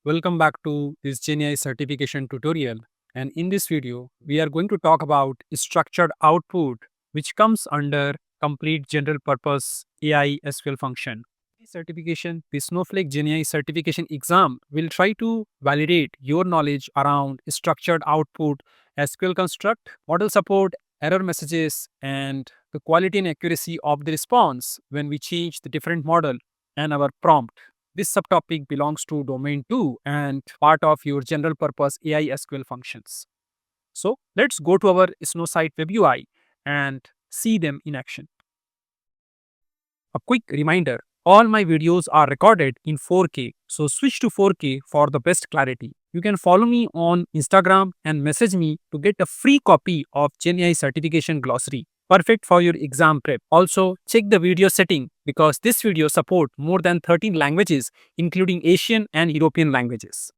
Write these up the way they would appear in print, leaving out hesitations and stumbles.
Welcome back to this GenAI certification tutorial. And in this video, we are going to talk about structured output, which comes under complete general purpose AI SQL function. This certification, the Snowflake GenAI certification exam will try to validate your knowledge around structured output, SQL construct, model support, error messages, and the quality and accuracy of the response when we change the different model and our prompt. This subtopic belongs to domain 2 and part of your general purpose AI SQL functions. So let's go to our SnowSite web UI and see them in action. A quick reminder, all my videos are recorded in 4K, so switch to 4K for the best clarity. You can follow me on Instagram and message me to get a free copy of GenAI certification glossary. Perfect for your exam prep. Also, check the video setting because this video support more than 13 languages including Asian and European languages.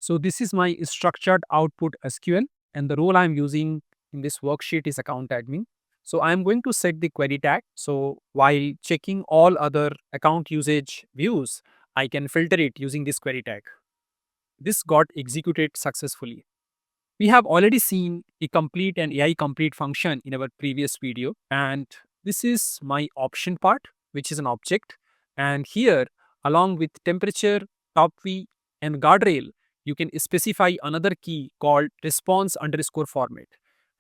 So this is my structured output SQL and the role I'm using in this worksheet is account admin. So I'm going to set the query tag. So while checking all other account usage views, I can filter it using this query tag. This got executed successfully. We have already seen a complete and AI complete function in our previous video, and this is my option part, which is an object. And here, along with temperature, top V, and guardrail, you can specify another key called response underscore format.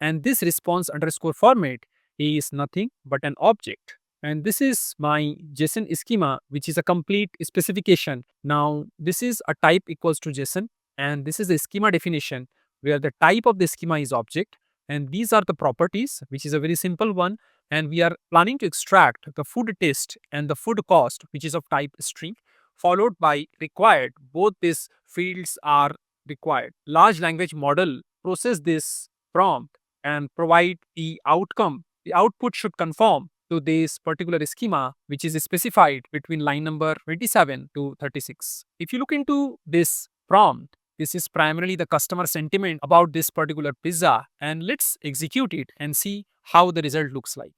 And this response underscore format is nothing but an object. And this is my JSON schema, which is a complete specification. Now, this is a type equals to JSON, and this is a schema definition where the type of the schema is object, and these are the properties, which is a very simple one. And we are planning to extract the food test and the food cost, which is of type string, followed by required. Both these fields are required. Large language model process this prompt and provide the outcome. The output should conform to this particular schema, which is specified between line number 27 to 36. If you look into this prompt, this is primarily the customer sentiment about this particular pizza, and let's execute it and see how the result looks like.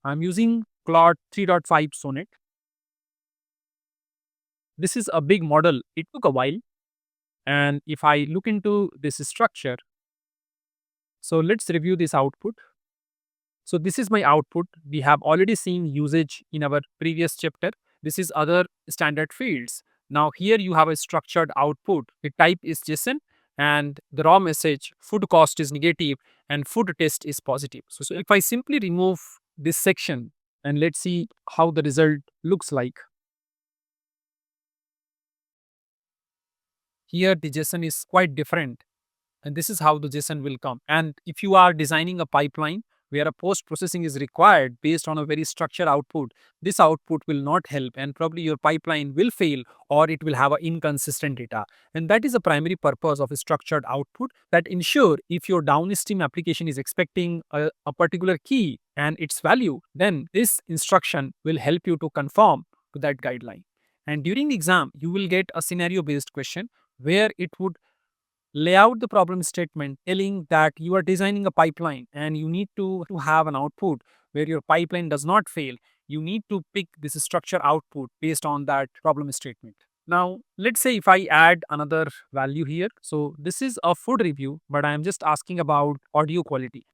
I'm using Claude 3.5 Sonnet. This is a big model. It took a while. And if I look into this structure, so let's review this output. So this is my output. We have already seen usage in our previous chapter. This is other standard fields. Now here you have a structured output. The type is JSON and the raw message food cost is negative and food test is positive. So if I simply remove this section and let's see how the result looks like. Here the JSON is quite different and this is how the JSON will come. And if you are designing a pipeline where a post-processing is required based on a very structured output, this output will not help and probably your pipeline will fail or it will have an inconsistent data. And that is the primary purpose of a structured output that ensure if your downstream application is expecting a particular key and its value, then this instruction will help you to conform to that guideline. And during the exam, you will get a scenario-based question where it would lay out the problem statement telling that you are designing a pipeline and you need to have an output where your pipeline does not fail. You need to pick this structure output based on that problem statement. Now, let's say if I add another value here. So this is a food review, but I am just asking about audio quality.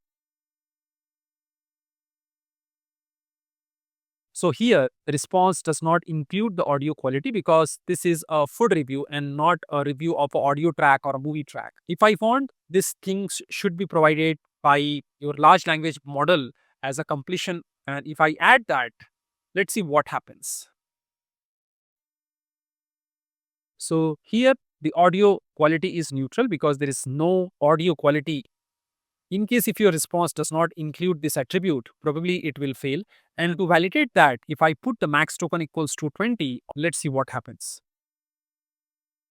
So here, the response does not include the audio quality because this is a food review and not a review of an audio track or a movie track. If I want, these things should be provided by your large language model as a completion. And if I add that, let's see what happens. So here, the audio quality is neutral because there is no audio quality. In case if your response does not include this attribute, probably it will fail. And to validate that, if I put the max token equals to 20, let's see what happens.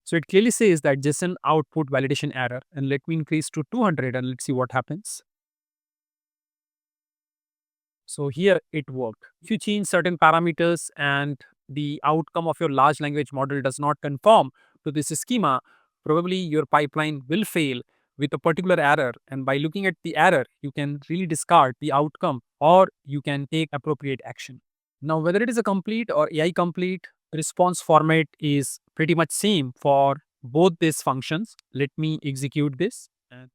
So it clearly says that JSON output validation error, and let me increase to 200 and let's see what happens. So here it worked. If you change certain parameters and the outcome of your large language model does not conform to this schema, probably your pipeline will fail with a particular error, and by looking at the error you can really discard the outcome or you can take appropriate action. Now whether it is a complete or AI complete, response format is pretty much same for both these functions. Let me execute this. And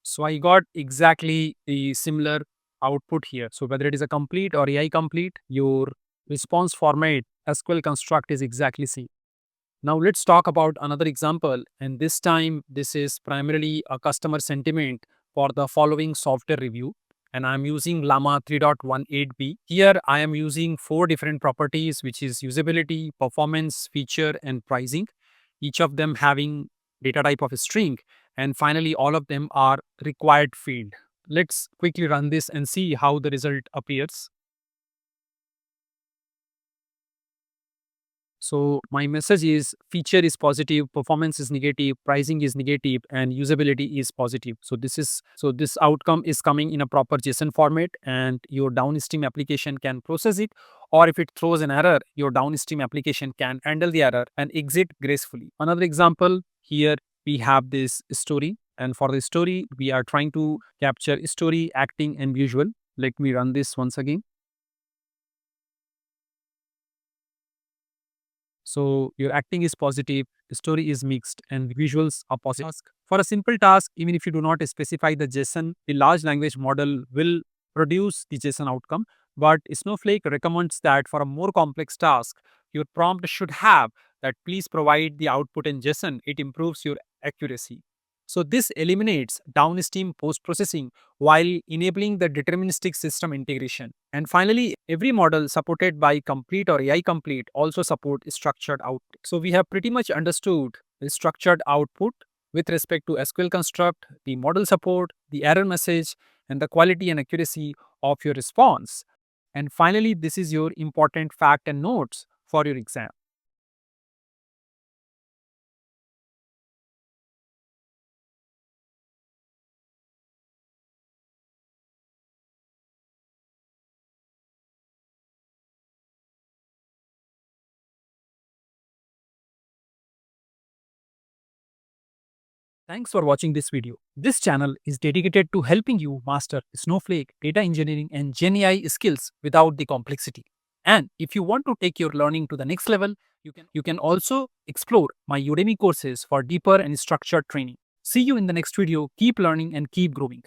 so I got exactly the similar output here. So whether it is a complete or AI complete, your response format SQL construct is exactly same. Now let's talk about another example, and this time this is primarily a customer sentiment for the following software review, and I'm using Llama 3.18b. Here I am using four different properties, which is usability, performance, feature, and pricing, each of them having data type of a string, and finally all of them are required field. Let's quickly run this and see how the result appears. So my message is feature is positive, performance is negative, pricing is negative, and usability is positive. So this outcome is coming in a proper JSON format, and your downstream application can process it. Or if it throws an error, your downstream application can handle the error and exit gracefully. Another example here, we have this story, and for the story we are trying to capture story, acting, and visual. Let me run this once again. So your acting is positive, the story is mixed, and visuals are positive. For a simple task, even if you do not specify the JSON, the large language model will produce the JSON outcome. But Snowflake recommends that for a more complex task, your prompt should have that please provide the output in JSON. It improves your accuracy. So this eliminates downstream post-processing while enabling the deterministic system integration. And finally, every model supported by complete or AI complete also support structured output. So we have pretty much understood the structured output with respect to SQL construct, the model support, the error message, and the quality and accuracy of your response. And finally, this is your important fact and notes for your exam. Thanks for watching this video. This channel is dedicated to helping you master Snowflake, data engineering, and GenAI skills without the complexity. And if you want to take your learning to the next level, you can also explore my Udemy courses for deeper and structured training. See you in the next video. Keep learning and keep growing.